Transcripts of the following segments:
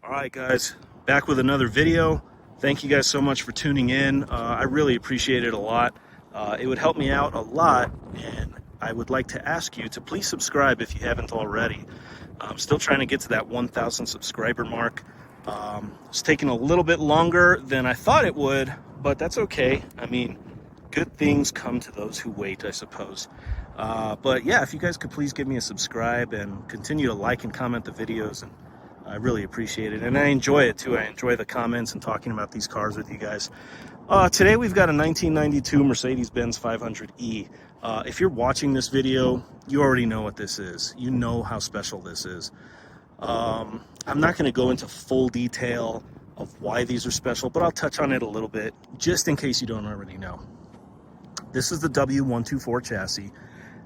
Alright guys, back with another video. Thank you guys so much for tuning in. I really appreciate it a lot. It would help me out a lot, and I would like to ask you to please subscribe if you haven't already. I'm still trying to get to that 1,000 subscriber mark. It's taking a little bit longer than I thought it would, but that's okay. I mean, good things come to those who wait, I suppose. But yeah, if you guys could please give me a subscribe and continue to like and comment the videos, and I really appreciate it, and I enjoy it too. I enjoy the comments and talking about these cars with you guys. Today we've got a 1992 Mercedes-Benz 500E. If you're watching this video, you already know what this is. You know how special this is. I'm not going to go into full detail of why these are special, but I'll touch on it a little bit, just in case you don't already know. This is the W124 chassis,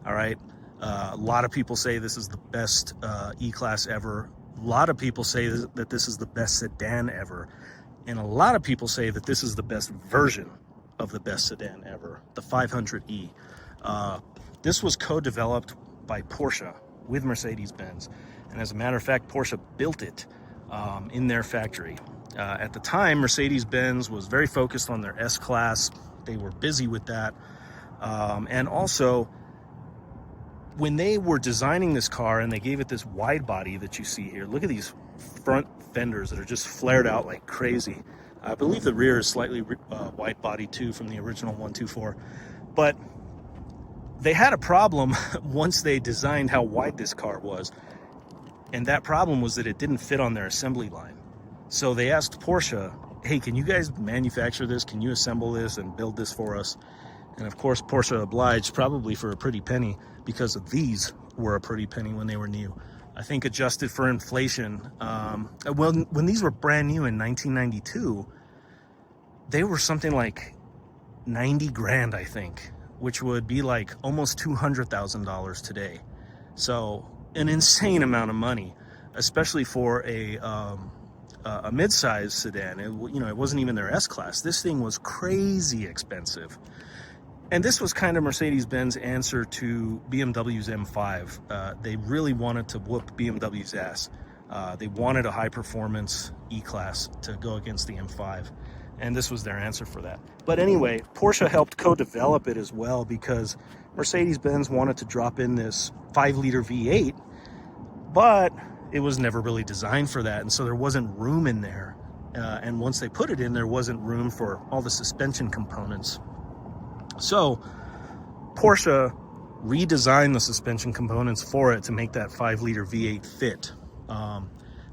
all right? A lot of people say this is the best E-Class ever. A lot of people say that this is the best sedan ever. And a lot of people say that this is the best version of the best sedan ever, the 500E. This was co-developed by Porsche with Mercedes-Benz. And as a matter of fact, Porsche built it in their factory. At the time, Mercedes-Benz was very focused on their S-Class. They were busy with that. And also, when they were designing this car and they gave it this wide body that you see here, look at these front fenders that are just flared out like crazy. I believe the rear is slightly wide body too from the original 124. But they had a problem once they designed how wide this car was. And that problem was that it didn't fit on their assembly line. So they asked Porsche, hey, can you guys manufacture this? Can you assemble this and build this for us? And of course, Porsche obliged, probably for a pretty penny, because these were a pretty penny when they were new. I think adjusted for inflation, when these were brand new in 1992, they were something like 90 grand, I think, which would be like almost $200,000 today. So an insane amount of money, especially for a mid-size sedan. It wasn't even their S-Class. This thing was crazy expensive. And this was kind of Mercedes-Benz answer to BMW's M5. They really wanted to whoop BMW's ass. They wanted a high-performance E-Class to go against the M5. And this was their answer for that. But anyway, Porsche helped co-develop it as well, because Mercedes-Benz wanted to drop in this 5-liter V8, but it was never really designed for that. And so there wasn't room in there. And once they put it in, there wasn't room for all the suspension components. So Porsche redesigned the suspension components for it to make that 5-liter V8 fit.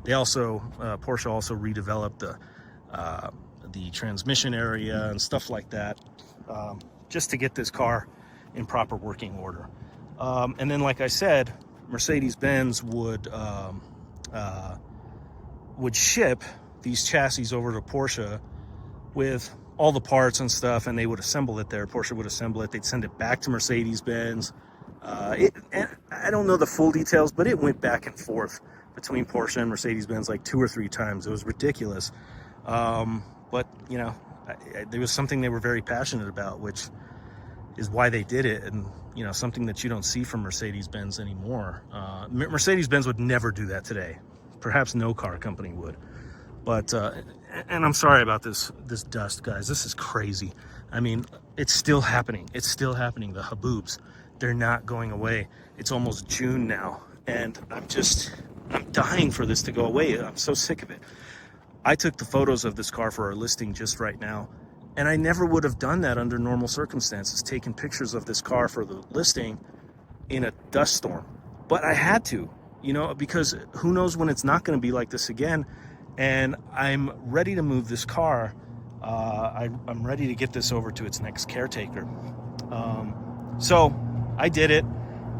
Porsche also redeveloped the transmission area and stuff like that, just to get this car in proper working order. And then, like I said, Mercedes-Benz would ship these chassis over to Porsche with all the parts and stuff, and they would assemble it there. Porsche would assemble it. They'd send it back to Mercedes-Benz. And I don't know the full details, but it went back and forth between Porsche and Mercedes-Benz like 2 or 3 times. It was ridiculous. But, there was something they were very passionate about, which is why they did it. And, something that you don't see from Mercedes-Benz anymore. Mercedes-Benz would never do that today. Perhaps no car company would. But, and I'm sorry about this dust, guys. This is crazy. I mean, it's still happening. It's still happening. The haboobs, they're not going away. It's almost June now, and I'm dying for this to go away. I'm so sick of it. I took the photos of this car for our listing just right now, and I never would have done that under normal circumstances, taking pictures of this car for the listing in a dust storm. But I had to, because who knows when it's not going to be like this again. And I'm ready to move this car. I'm ready to get this over to its next caretaker. So I did it.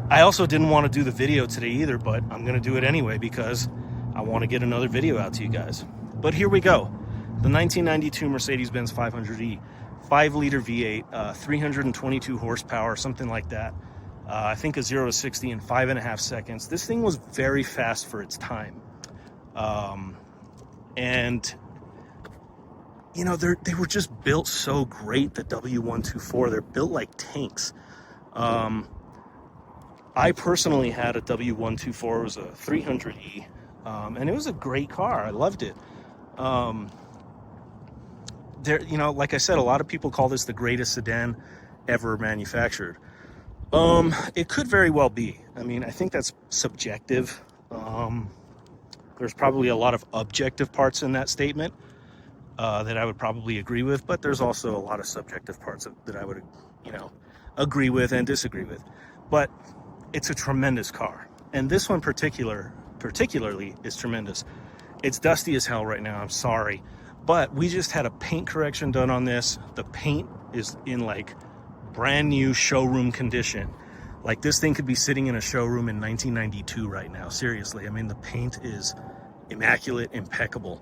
I also didn't want to do the video today either, but I'm going to do it anyway because I want to get another video out to you guys. But here we go. The 1992 Mercedes-Benz 500E, 5-liter V8, 322 horsepower, something like that. I think a 0 to 60 in 5.5 seconds. This thing was very fast for its time. And they were just built so great, the W124. They're built like tanks. I personally had a W124. It was a 300E. And it was a great car. I loved it. There, you know, like I said, a lot of people call this the greatest sedan ever manufactured. It could very well be. I mean, I think that's subjective. There's probably a lot of objective parts in that statement that I would probably agree with, but there's also a lot of subjective parts that I would, you know, agree with and disagree with. But it's a tremendous car, and this one particularly is tremendous. It's dusty as hell right now, I'm sorry, but we just had a paint correction done on this. The paint is in like brand new showroom condition. Like, this thing could be sitting in a showroom in 1992 right now, seriously. I mean, the paint is immaculate, impeccable.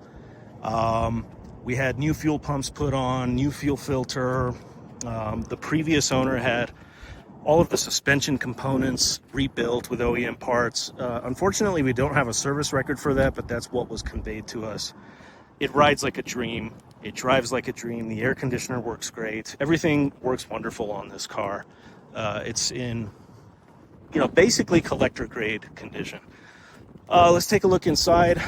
We had new fuel pumps put on, new fuel filter. The previous owner had all of the suspension components rebuilt with OEM parts. Unfortunately, we don't have a service record for that, but that's what was conveyed to us. It rides like a dream. It drives like a dream. The air conditioner works great. Everything works wonderful on this car. It's in, you know, basically collector grade condition. Let's take a look inside.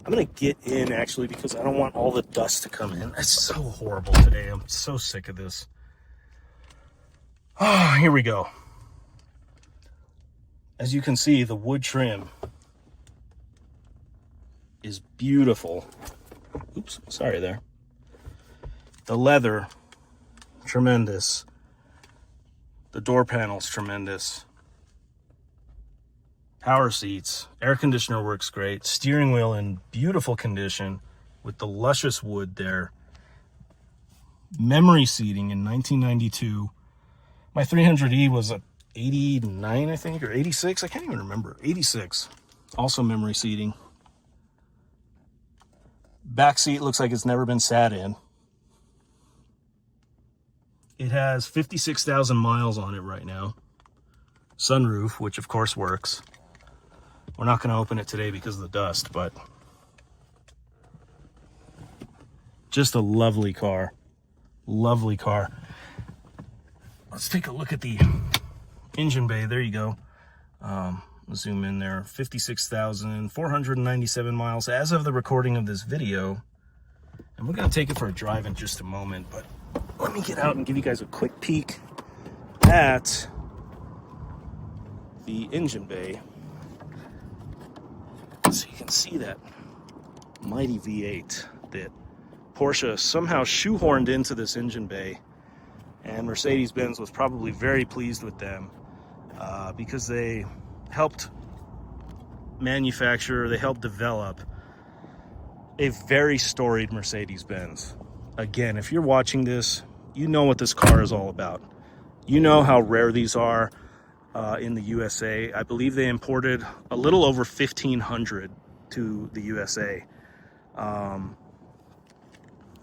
I'm gonna get in actually because I don't want all the dust to come in. It's so horrible today. I'm so sick of this. Oh, here we go. As you can see, the wood trim is beautiful. Oops, sorry there. The leather, tremendous. The door panel's tremendous. Power seats, air conditioner works great. Steering wheel in beautiful condition with the luscious wood there. Memory seating in 1992. My 300E was a 89, I think, or 86. I can't even remember. 86. Also memory seating. Back seat looks like it's never been sat in. It has 56,000 miles on it right now. Sunroof, which of course works. We're not going to open it today because of the dust, but just a lovely car. Lovely car. Let's take a look at the engine bay. There you go. Zoom in there. 56,497 miles as of the recording of this video. And we're going to take it for a drive in just a moment, but let me get out and give you guys a quick peek at the engine bay, so you can see that mighty V8 that Porsche somehow shoehorned into this engine bay, and Mercedes-Benz was probably very pleased with them because they helped manufacture, they helped develop a very storied Mercedes-Benz. Again, if you're watching this, you know what this car is all about. You know how rare these are in the USA. I believe they imported a little over 1,500 to the USA.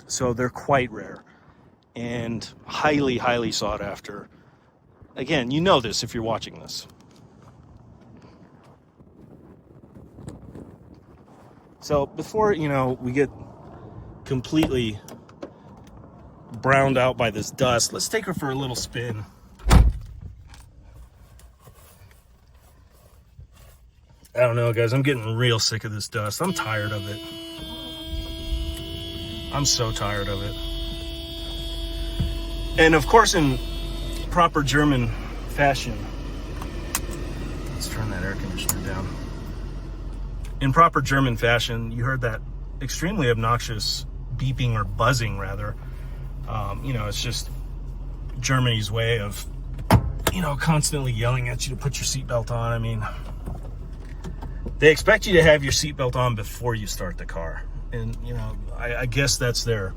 So they're quite rare and highly, highly sought after. Again, you know this if you're watching this. So before, you know, we get completely browned out by this dust, let's take her for a little spin. I don't know, guys, I'm getting real sick of this dust. I'm tired of it. I'm so tired of it. And of course, in proper German fashion, let's turn that air conditioner down. In proper German fashion, you heard that extremely obnoxious beeping or buzzing, rather. You know, it's just Germany's way of, you know, constantly yelling at you to put your seatbelt on. I mean, they expect you to have your seatbelt on before you start the car. And, you know, I guess that's their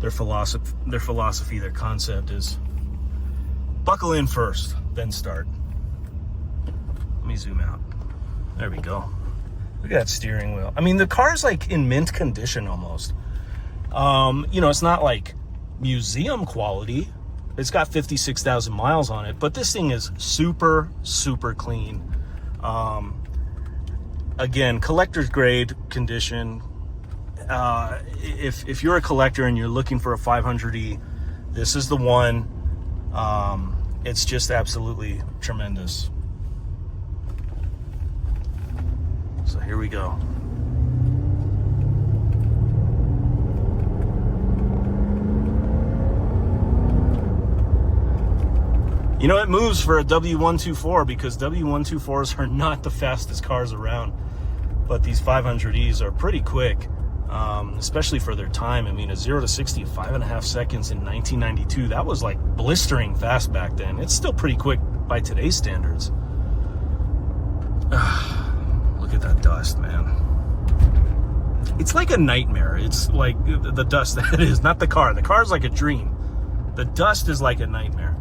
philosophy, their concept is buckle in first, then start. Let me zoom out. There we go. Look at that steering wheel. I mean, the car's like in mint condition almost. You know, it's not like museum quality. It's got 56,000 miles on it, but this thing is super, super clean. Again, collector's grade condition. If you're a collector and you're looking for a 500E, this is the one. It's just absolutely tremendous. So So here we go. You know, it moves for a W124 because W124s are not the fastest cars around, but these 500Es are pretty quick, especially for their time. I mean, a 0 to 60 in 5.5 seconds in 1992, that was like blistering fast back then. It's still pretty quick by today's standards. Look at that dust, man. It's like a nightmare. It's like the dust that is, not the car. The car's like a dream. The dust is like a nightmare.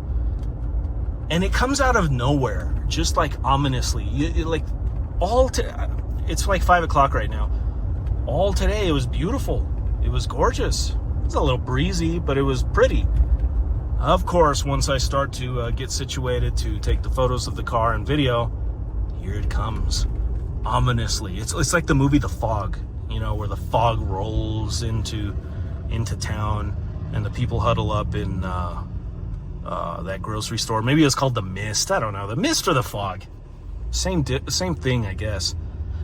And it comes out of nowhere, just like ominously. It's like 5 o'clock right now. All today, it was beautiful. It was gorgeous. It was a little breezy, but it was pretty. Of course, once I start to get situated to take the photos of the car and video, here it comes, ominously. It's like the movie The Fog, you know, where the fog rolls into town and the people huddle up in that grocery store. Maybe it's called The Mist. I don't know. The Mist or The Fog. Same thing, I guess.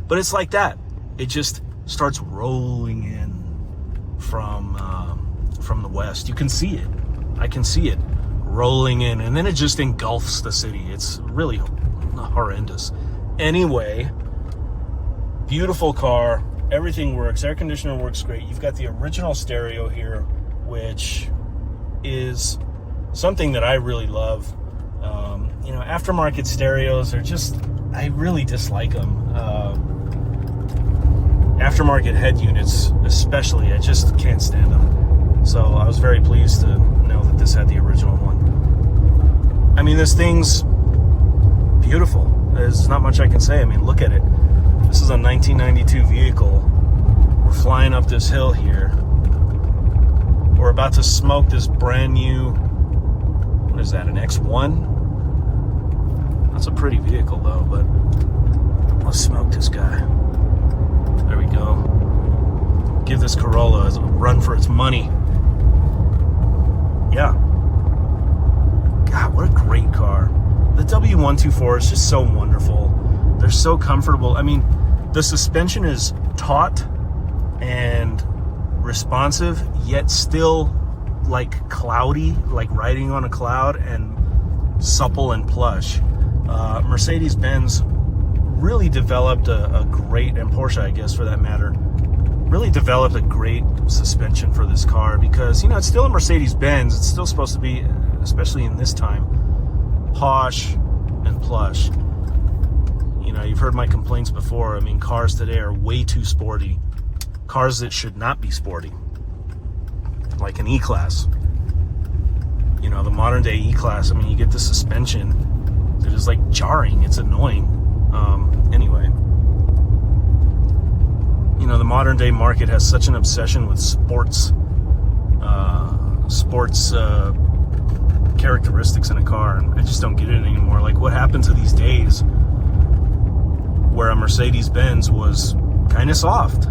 But it's like that. It just starts rolling in from the west. You can see it. I can see it rolling in, and then it just engulfs the city. It's really horrendous. Anyway, beautiful car. Everything works. Air conditioner works great. You've got the original stereo here, which is something that I really love. You know, aftermarket stereos are just, I really dislike them. Aftermarket head units especially, I just can't stand them. So I was very pleased to know that this had the original one. I mean, this thing's beautiful. There's not much I can say. I mean, look at it. This is a 1992 vehicle. We're flying up this hill here. We're about to smoke this brand new, what is that, an X1? That's a pretty vehicle though, but let's smoke this guy. There we go. Give this Corolla a run for its money. Yeah. God, what a great car. The W124 is just so wonderful. They're so comfortable. I mean, the suspension is taut and responsive, yet still like cloudy, like riding on a cloud, and supple and plush. Mercedes-Benz really developed a great, and Porsche, I guess, for that matter, really developed a great suspension for this car because, you know, it's still a Mercedes-Benz. It's still supposed to be, especially in this time, posh and plush. You know, you've heard my complaints before. I mean, cars today are way too sporty. Cars that should not be sporty, like an E-Class. You know, the modern day E-Class, I mean, you get the suspension that is like jarring. It's annoying. Anyway, you know, the modern day market has such an obsession with sports characteristics in a car, and I just don't get it anymore. Like, what happened to these days where a Mercedes-Benz was kind of soft,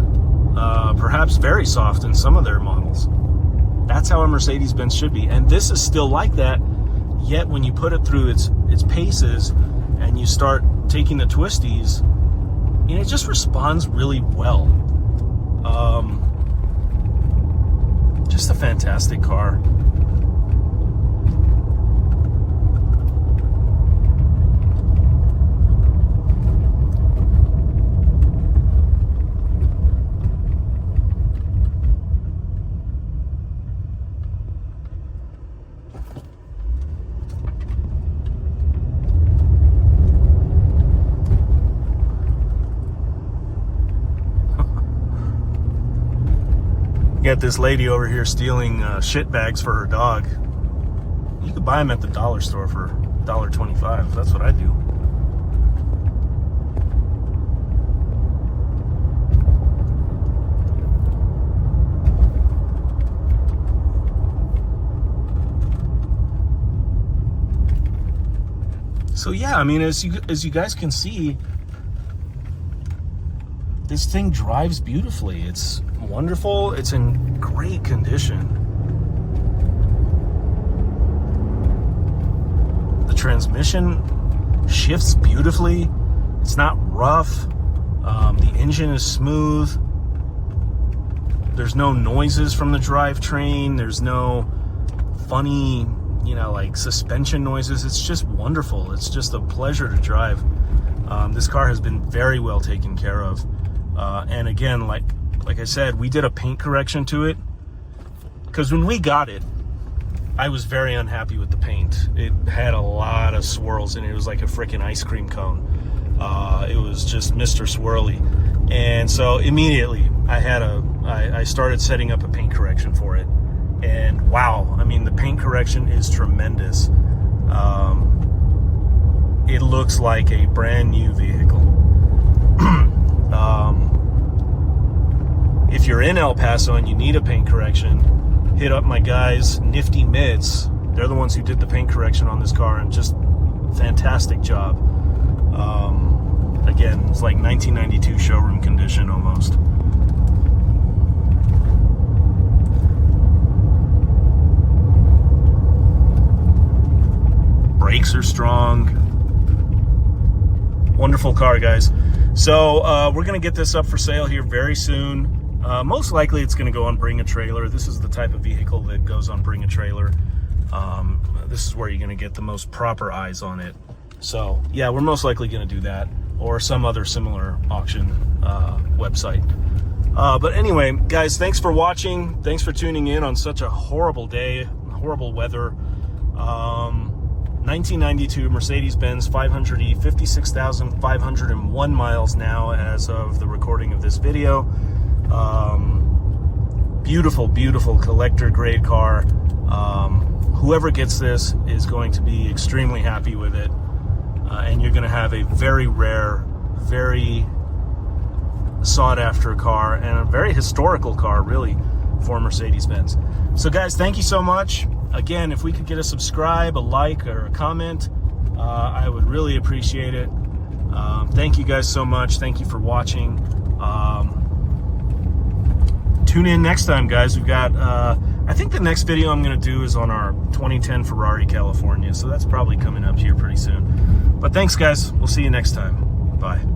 perhaps very soft in some of their models? That's how a Mercedes-Benz should be, and this is still like that. Yet when you put it through its paces and you start taking the twisties, you know, it just responds really well. Just a fantastic car. Got this lady over here stealing shit bags for her dog. You could buy them at the dollar store for $1.25. That's what I do. So yeah, I mean, as you guys can see, this thing drives beautifully. It's wonderful. It's in great condition. The transmission shifts beautifully. It's not rough. The engine is smooth. There's no noises from the drivetrain. There's no funny, like suspension noises. It's just wonderful. It's just a pleasure to drive. This car has been very well taken care of. And again, like I said, we did a paint correction to it, because when we got it, I was very unhappy with the paint. It had a lot of swirls in it. It was like a freaking ice cream cone. It was just Mr. Swirly. And so immediately I started setting up a paint correction for it. And wow, I mean, the paint correction is tremendous. It looks like a brand new vehicle. If you're in El Paso and you need a paint correction, hit up my guys, Nifty Mids. They're the ones who did the paint correction on this car, and just fantastic job. Again, it's like 1992 showroom condition almost. Brakes are strong. Wonderful car, guys. So we're gonna get this up for sale here very soon. Most likely it's gonna go on Bring a Trailer. This is the type of vehicle that goes on Bring a Trailer. This is where you're gonna get the most proper eyes on it. So yeah, we're most likely gonna do that, or some other similar auction website. But anyway, guys, thanks for watching. Thanks for tuning in on such a horrible day, horrible weather. 1992 Mercedes-Benz 500E, 56,501 miles now as of the recording of this video. Beautiful, beautiful collector grade car. Whoever gets this is going to be extremely happy with it. And you're going to have a very rare, very sought after car, and a very historical car, really, for Mercedes-Benz. So guys, thank you so much. Again, if we could get a subscribe, a like, or a comment, I would really appreciate it. Thank you guys so much. Thank you for watching. Tune in next time, guys. We've got, I think the next video I'm going to do is on our 2010 Ferrari California, so that's probably coming up here pretty soon. But thanks, guys. We'll see you next time. Bye.